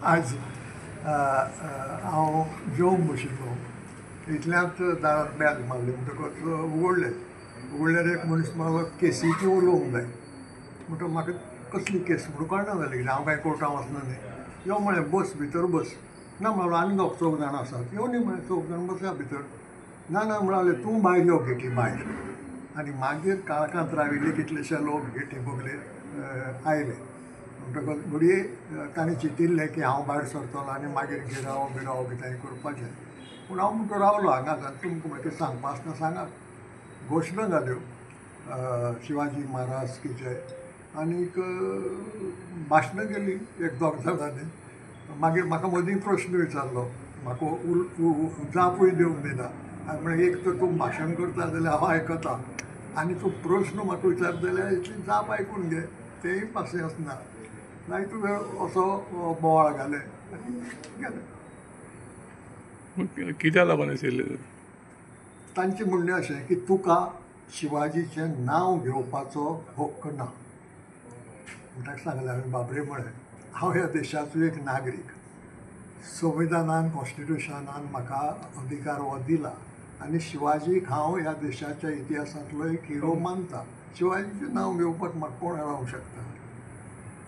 आज हांव जेवंक बशिल्लो इतल्याच दारार बेल मारली म्हणटकच उगडल्यार एक मनीस म्हणलो केसीची उलोवंक जाय म्हणटा म्हाका कसली केस म्हणून कळना जालें कितें हांव कांय कोर्टां वचना न्ही यो म्हळें बस भितर बस ना म्हणलो आनी दोग चौग जाण आसात यो न्ही म्हळें चौग जाण बसया भितर ना ना म्हणाले तूं भायर यो गेटी भायर आनी मागीर काळखांत राविल्ले कितलेशे लोक गेटी बगलेर आयले म्हणटकच घडये ताणें चिंतिल्लें की हांव भायर सरतलो आनी मागीर गिरावो बिरावो कितेंय करपाचें पूण हांव म्हणटा रावलो हांगाच आनी तुमकां कितें सांगपा आसता सांगात घोशणा जाल्यो शिवाजी महाराज की जय आनीक भाशणां केलीं एक दोग जाणांनी मागीर म्हाका मदीं प्रश्न विचारलो म्हाका जापूय दिवंक दिना हांवें म्हळें एक तर तूं भाशण करता जाल्यार हांव आयकतां आनी तूं प्रश्न म्हाका विचारता जाल्यार इतली जाप आयकून घे तेंय पासियेंस ना जायतो वेळ असो बोवाळ घाले आनी गेले. कित्याक लागून आशिल्लें तांचें म्हणणें अशें की तुका शिवाजीचें नांव घेवपाचो हक्क ना ताका सांगलें हांवें बाबरे म्हळें हांव ह्या देशाचो एक नागरीक संविधानान कॉन्स्टिट्युशनान म्हाका अधिकार हो दिला आनी शिवाजीक हांव ह्या देशाच्या इतिहासांतलो एक हिरो मानता शिवाजीचें नांव घेवपाक म्हाका कोण अडोवंक शकता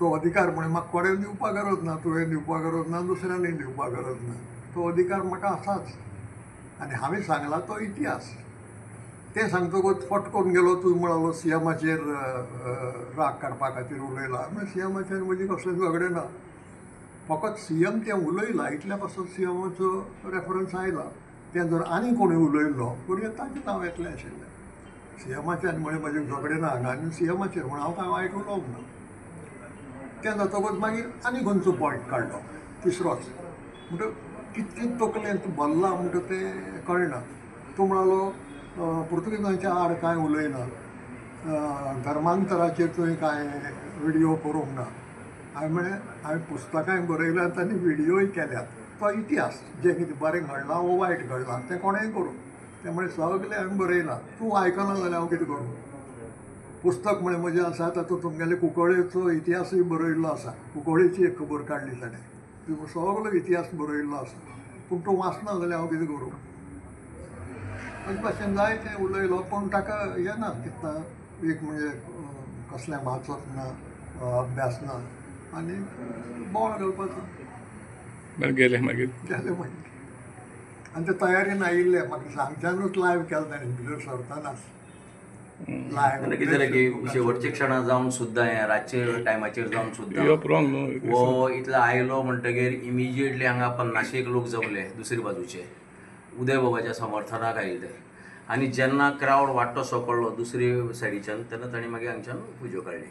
तो अधिकार म्हण म्हाका कोणें दिवपाक गरज ना तुवें दिवपाक गरज ना दुसऱ्यांनी दिवपाक गरज ना तो अधिकार म्हाका आसाच आनी हांवें सांगला तो इतिहास तें सांगतकच फटकोन गेलो तुवें म्हणालो सीएमाचेर राग काडपा खातीर उलयला म्हळ्यार सीएमाचेर म्हजें कसलें झगडें ना फकत सीएम तें उलयला इतल्या पासून सीएमाचो रेफरन्स आयला तें जर आनी कोणें उलयल्लो पूण ताचें नांव येतलें आशिल्लें सीएमाचेर म्हळें म्हजें झगडें ना हांगा आनी सीएमाचेर म्हण हांव कांय आयकलोंक ना तें जातकच मागीर आनी खंयचो पॉयंट काडलो तिसरोच म्हणटा कितलें तकलेंत भरला म्हणटा तें कळना तो म्हणालो पुर्तुगेजांच्या आड कांय उलयना धर्मांतराचेर तुवें कांय विडियो करूंक ना हांवें म्हळें हांवें पुस्तकांय बरयल्यात आनी विडियोय केल्यात तो इतिहास जें कितें बरें घडलां वो वायट घडलां तें कोणेंय करूं तें म्हळें सगलें हांवें बरयलां तूं आयकना जाल्यार हांव कितें करूं पुस्तक म्हळें म्हजें आसा तातूंत तुमगेले कुंकळ्ळेचो इतिहासूय बरयल्लो आसा कुंकळ्ळेची एक खबर काडली ताणें सगलो इतिहास बरयल्लो आसा पूण तूं वाचना जाल्यार हांव कितें करूं अशे भाशेन जायतें उलयलो पूण ताका हें ना चिंतना एक म्हणजे कसलें वाचप ना अभ्यास ना आनी बोवाळ घालपाचो गेले मागीर आनी ते तयारीन आयिल्ले म्हाका सांगच्यानूच लायव्ह केलें ताणें भितर सरतानाच कितें जालें की शेवटचे क्षणां जावन सुद्दां हें रातचे टायमाचेर जावन सुद्दां वो इतलो आयलो म्हणटगीर इमिजिएटली हांगा 50 लोक जमले दुसरे बाजूचे उदय बाबाच्या समर्थनाक आयिल्ले आनी जेन्ना क्रावड वाडटो कळ्ळो दुसरे सायडीच्यान तेन्ना ताणें मागीर हांगच्यान पुजो काडली.